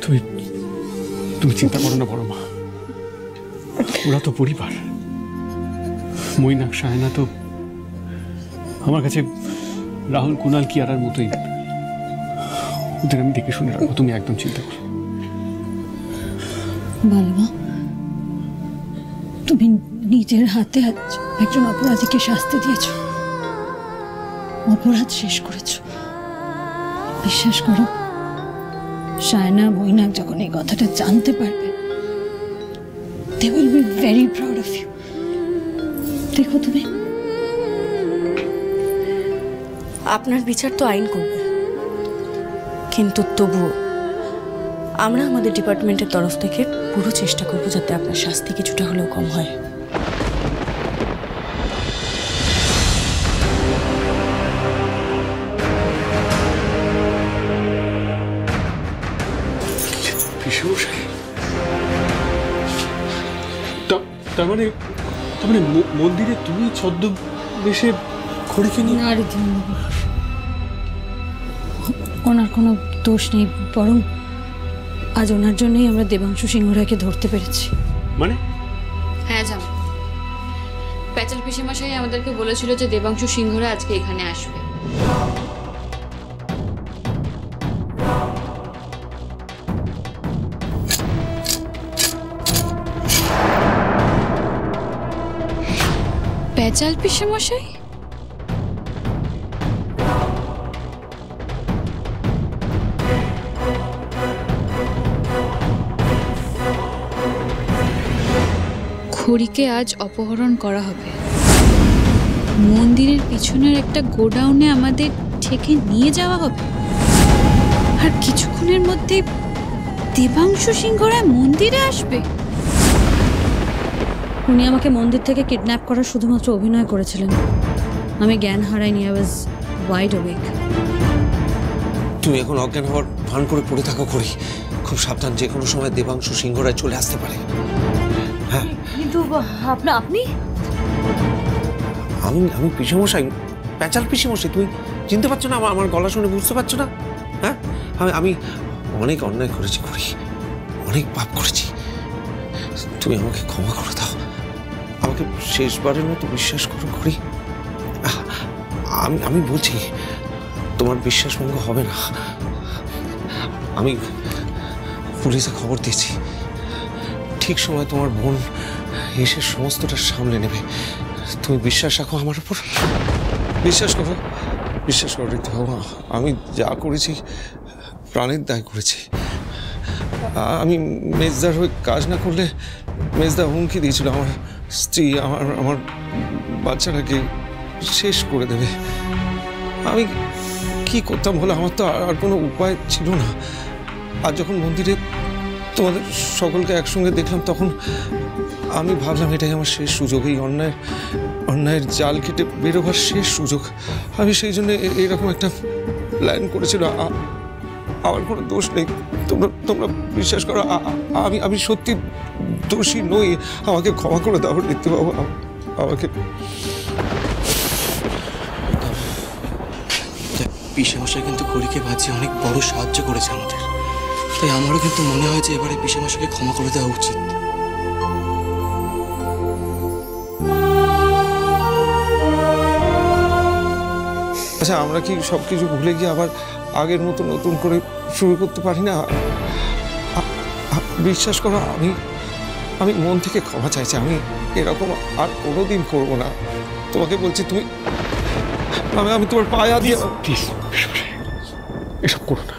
তুমি তুমি চিন্তা করো না বড় মা, ওরা তো পরিবার। মৈনাক সায়না তো আমার কাছে রাহুল কুনাল কিয়ারার মতোই, ওদের আমি দেখে শুনে রাখবো, তুমি একদম চিন্তা করো। বালমা, তুমি নিজের হাতে একজন অপরাধীকে শাস্তি দিয়েছ, অপরাধ শেষ করেছ। বিশ্বাস করো, সায়না মৈনাক যখন এই কথাটা জানতে পারবে, they will be very proud of you. দেখো তুমি, আপনার বিচার তো আইন করবে, কিন্তু তবুও আমরা আমাদের ডিপার্টমেন্টের তরফ থেকে পুরো চেষ্টা করব যাতে আপনার শাস্তি কিছুটা হলেও কম হয়। তার মানে মন্দিরে তুমি ছদ্মবেশে খড়িকে নিয়ে? আর ওনার কোনো দোষ নেই, বরং আজ ওনার জন্যই আমরা দেবাংশু সিংহ রায়কে ধরতে পেরেছি। মানে? হ্যাঁ জানো, প্যাচাল পিসেমশাই আমাদেরকে বলেছিল যে দেবাংশু সিংহ রায় আজকে এখানে আসবে। প্যাচাল পিসেমশাই? খড়িকে আজ অপহরণ করা হবে, মন্দিরের পিছনের একটা গোডাউনে আমাদের থেকে নিয়ে যাওয়া হবে, আর কিছুক্ষণের মধ্যে দেবাংশু সিংহ রায় মন্দিরে আসবে। উনি আমাকে মন্দির থেকে কিডন্যাপ করার শুধুমাত্র অভিনয় করেছিলেন, আমি জ্ঞান হারাইনি, আই ওয়াজ ওয়াইড অ্যাওয়েক। তুমি এখন অজ্ঞান হওয়ার ভান করে পড়ে থাকো খড়ি, খুব সাবধান, যে কোনো সময় দেবাংশু সিংহ রায় চলে আসতে পারে। হ্যাঁ, কিন্তু আপনি? আমি পিসেমশাই, প্যাচাল পিসেমশাই। তুমি চিনতে পারছো না? আমার গলা শুনে বুঝতে পারছো না? হ্যাঁ, আমি অনেক অন্যায় করেছি খড়ি, অনেক পাপ করেছি, তুমি আমাকে ক্ষমা করে দাও, আমাকে শেষবারের মতো বিশ্বাস করো খড়ি। আমি বলছি তোমার বিশ্বাসভঙ্গ হবে না। আমি পুলিশে খবর দিয়েছি, ঠিক সময় তোমার বোন এসে সমস্তটা সামলে নেবে। তুমি বিশ্বাস রাখো আমার উপর, বিশ্বাস করো, বিশ্বাস করো ঋতুবাবু, আমি যা করেছি প্রাণের দায় করেছি। আমি মেজদার হয়ে কাজ না করলে মেজদা হুমকি দিয়েছিল আমার স্ত্রী, আমার বাচ্চাটাকে শেষ করে দেবে। আমি কি করতাম বলে, আমার তো আর কোনো উপায় ছিল না। আর যখন মন্দিরে তোমাদের সকলকে একসঙ্গে দেখলাম, তখন আমি ভাবলাম এটাই আমার শেষ সুযোগ, এই অন্যায়ের জাল কেটে বেরোবার শেষ সুযোগ। আমি সেই জন্য এরকম একটা প্ল্যান করেছিল। আমার কোনো দোষ নেই, তোমরা বিশ্বাস করো, আমি সত্যি দোষী নই, আমাকে ক্ষমা করে দাও ঋতুবাবু, আমাকে। পিসেমশাই কিন্তু খড়িকে বাঁচিয়ে অনেক বড় সাহায্য করেছে আমাদের, তাই আমারও কিন্তু মনে হয় যে এবারে পিসেমশাইকে ক্ষমা করে দেওয়া উচিত। আচ্ছা, আমরা কি সব কিছু ভুলে গিয়ে আবার আগের মতো নতুন করে শুরু করতে পারি না? বিশ্বাস করো, আমি মন থেকে ক্ষমা চাইছি, আমি এরকম আর কোনোদিন করবো না। তোমাকে বলছি, তুমি আমি তোমার পায়ে দিয়ে এসব করো না।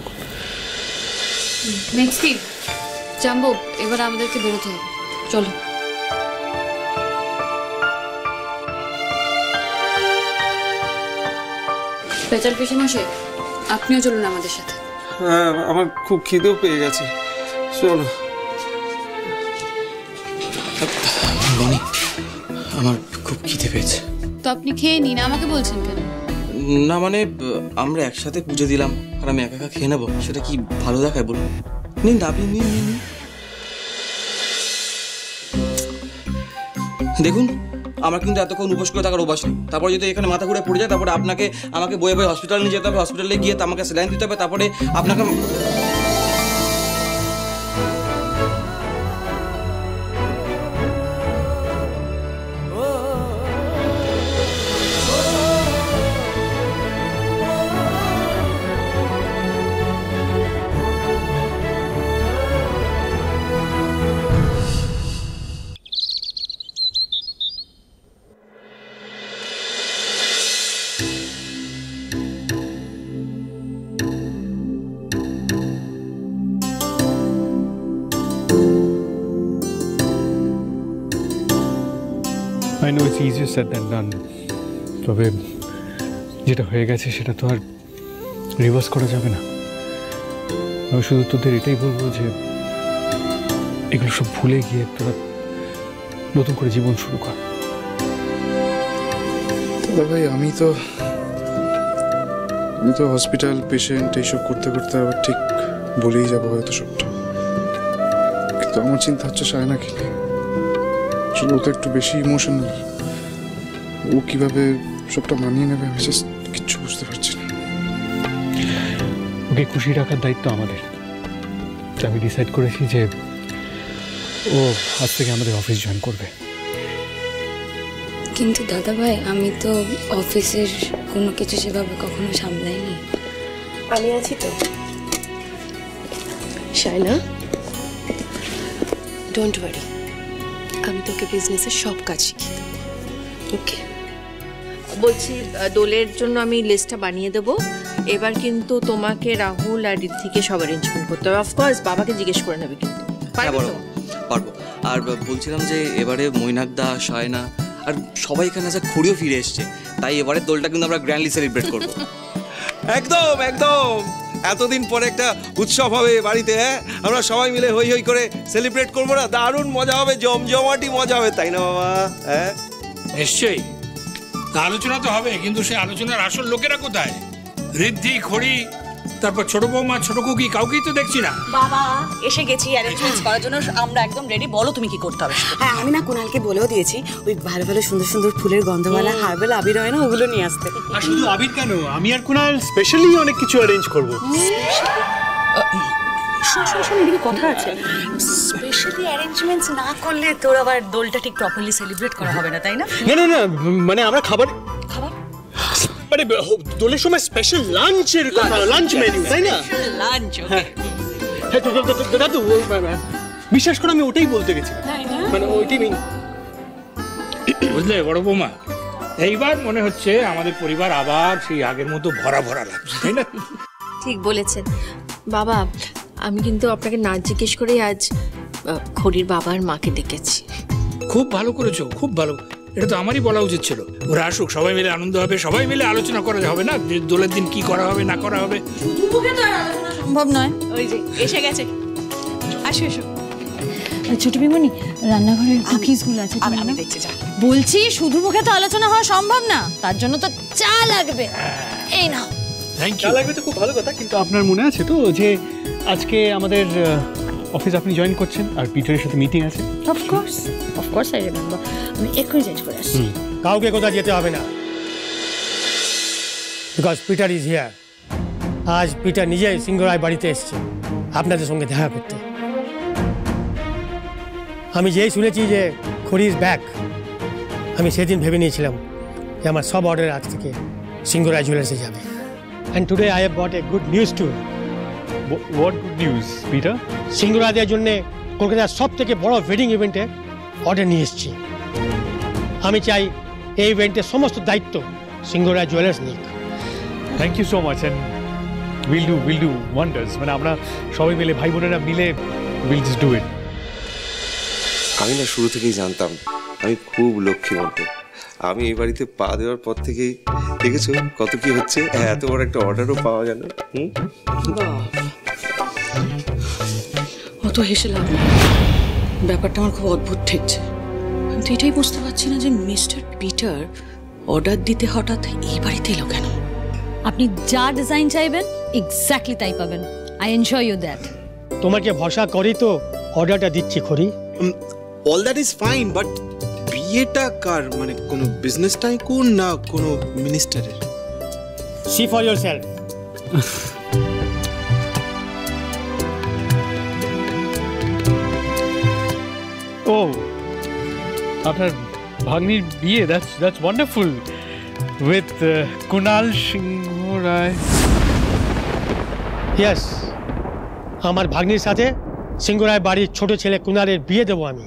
নেক্সট জাম্বো, এবার আমাদেরকে বেরোতে হবে, চলো। প্যাচাল পিসেমশাই, আপনিও চলুন আমাদের সাথে। হ্যাঁ, আমার খুব খিদেও পেয়ে গেছে, চলো। বনি, আমার খুব খিদে পেয়েছে। তো আপনি খেয়ে নিন, আমাকে বলছেন কেন? না মানে, আমরা একসাথে পুজো দিলাম আর আমি একা একা খেয়ে নেবো, সেটা কি ভালো দেখায় বলুন? নিন, আপনি নিন। দেখুন, আমার কিন্তু এতক্ষণ উপোস করে থাকার অভ্যাস নেই। তারপর যদি এখানে মাথা ঘুরে পড়ে যায়, তারপরে আমাকে বয়ে হসপিটালে নিয়ে যেতে হবে, হসপিটালে গিয়ে আমাকে স্যালাইন দিতে হবে, তারপরে আপনাকে I know it's easier said than done, তবে যেটা হয়ে গেছে সেটা তো আর রিভার্স করা যাবে না। আমি শুধু তোদের এটাই বলবো যে এগুলো সব ভুলে গিয়ে তোরা নতুন করে জীবন শুরু কর। ভাই আমি তো হসপিটাল পেশেন্ট এইসব করতে করতে আবার ঠিক বলেই যাবো হয়তো সবটা, কিন্তু আমার চিন্তা হচ্ছে সায়নাকে নিয়ে। আসলে ও তো একটু বেশি ইমোশনাল, ও কিভাবে সবটা মানিয়ে নেবে আমি জাস্ট কিচ্ছু বুঝতে পারছি না। ওকে খুশি রাখার দায়িত্ব আমাদের। আমি ডিসাইড করেছি যে ও আজ থেকে আমাদের অফিস জয়েন করবে। কিন্তু দাদা ভাই, আমি তো অফিসের কোনো কিছু সেভাবে কখনো সামলাইনি। আমি আছি তো শায়না, ডোন্ট ওয়ারি, আমি তোকে বিজনেসের সব কাজ শিখিয়ে দেবো। ওকে, বলছি দোলের জন্য আমি লিস্টটা বানিয়ে দেবো। এবার কিন্তু তোমাকে রাহুল আর ঋদ্ধিকে সব অ্যারেঞ্জমেন্ট করতে হবে। অফকোর্স বাবাকে জিজ্ঞেস করে নেবে কিন্তু। পারবে তো? পারবো। আর বলছিলাম যে এবারে মৈনাকদা, সায়না আর সবাই এখানে যা খড়িও ফিরে এসছে, তাই এবারে দোলটা কিন্তু আমরা গ্র্যান্ডলি সেলিব্রেট করবো। একদম একদম, এতদিন পরে একটা উৎসব হবে বাড়িতে। হ্যাঁ, আমরা সবাই মিলে হই হই করে সেলিব্রেট করবো না? দারুণ মজা হবে, জমজমাটি মজা হবে, তাই না বাবা? হ্যাঁ নিশ্চয়ই। আলোচনা তো হবে, কিন্তু সেই আলোচনার আসল লোকেরা কোথায়? ঋদ্ধি, খড়ি, তারপর ছোট বৌমা, ছোট কুকি, কাউকেই তো দেখছি না। বাবা এসে গেছি অ্যারেঞ্জমেন্টস করার জন্য, আমরা একদম রেডি। বলো তুমি কি করতে হবে। হ্যাঁ, আমি না কুণালকে বলেও দিয়েছি ওই ভালো ভালো সুন্দর সুন্দর ফুলের গন্ধমালা, হার্বাল আবির হয় না, ওগুলো নিয়ে আসতে। আর শুধু আবির কেন, আমি আর কুণাল স্পেশালি অনেক কিছু অ্যারেঞ্জ করবো। শোন, এদিকে কথা আছে। স্পেশালি অ্যারেঞ্জমেন্টস না করলে তোর আবার দোলটা ঠিক প্রপারলি সেলিব্রেট করা হবে না, তাই না? না, মানে আমরা খাবার মানে দোলের সময় স্পেশাল লাঞ্চের কথা, লাঞ্চ মেনু, তাই না? লাঞ্চ। হ্যাঁ, দাদু বিশ্বাস করো আমি ওটাই বলতে গেছি, মানে ওইটাই মেন। বুঝলে বড় বৌমা, এইবার মনে হচ্ছে আমাদের পরিবার আবার সেই আগের মতো ভরা ভরা লাগছে, তাই না? ঠিক বলেছেন বাবা। আমি কিন্তু আপনাকে না জিজ্ঞেস করেই আজ খড়ির বাবা আর মাকে ডেকেছি। খুব ভালো করেছো, খুব ভালো। এটা তো আমারই বলা উচিত ছিল। ওরা আসুক, সবাই মিলে আনন্দ হবে, সবাই মিলে আলোচনা করা হবে না যে দোলের দিন কি করা হবে না করা হবে। সম্ভব নয়। ওই যে এসে গেছে, আসো এসো। ছোট বিমনি, রান্নাঘরের কুকিজগুলো আছে, আমি দেখছি। যা বলছি, শুধু মুখে তো আলোচনা হওয়া সম্ভব না, তার জন্য তো চা লাগবে। এই নাও। থ্যাংক চা ইউ। লাগবে তো খুব ভালো কথা, কিন্তু আপনার মনে আছে তো যে আজকে আমাদের অফিস আপনি জয়েন করছেন আর পিটারের সাথে মিটিং আছে? Of course I remember. আমি এক্ষুনি চেঞ্জ করে আসছি। কাউকে কোথাও যেতে হবে না, বিকজ পিটার ইজ হিয়ার। আজ পিটার নিজে সিংহরায় বাড়িতে এসেছে আপনাদের সঙ্গে দেখা করতে। আমি যেই শুনেছি যে খড়ি ইজ ব্যাক, আমি সেদিন ভেবে নিয়েছিলাম যে আমার সব অর্ডার আজ থেকে সিংহরায় জুয়েলার্সে যাবে। And today I have bought a good news too. What good news Peter? সিংহরায়দের জন্য কলকাতার সব থেকে বড় ওয়েডিং ইভেন্টে অর্ডার নিয়ে এসেছি। আমি চাই এই ইভেন্টের সমস্ত দায়িত্ব সিংহরায় জুয়েলার্স নিক। Thank you so much, and will do wonders. মানে আমরা সবাই মিলে, ভাই বোনেরা মিলে উইল জাস্ট ডু ইট। আমি না শুরু থেকেই জানতাম আমি খুব লক্ষ্মীবন্ত। আমি এই বাড়িতে পা দেওয়ার পর থেকেই দেখেছো কত কি হচ্ছে। এত বড় একটা অর্ডারও পাওয়া গেল। অত হেসে লাভ নেই। ব্যাপারটা আমার খুব অদ্ভুত ঠেকছে। আমি তো এটাই বুঝতে পারছি না যে মিস্টার পিটার অর্ডার দিতে হঠাৎ এই বাড়িতে এলো কেন। আপনি যা ডিজাইন চাইবেন এক্স্যাক্টলি তাই পাবেন। I ensure you that. তোমাকে ভরসা করি তো অর্ডারটা দিচ্ছি খড়ি। All that is fine, but বিয়েটা কার? মানে কোনো বিজনেস টাইকুন না কোনো মিনিস্টারের? See for yourself. ও, আপনার ভাগ্নির বিয়ে, that's wonderful, with Kunal Singha Roy. Yes, আমার ভাগ্নির সাথে সিংহরায় বাড়ির ছোট ছেলে কুণালের বিয়ে দেবো আমি।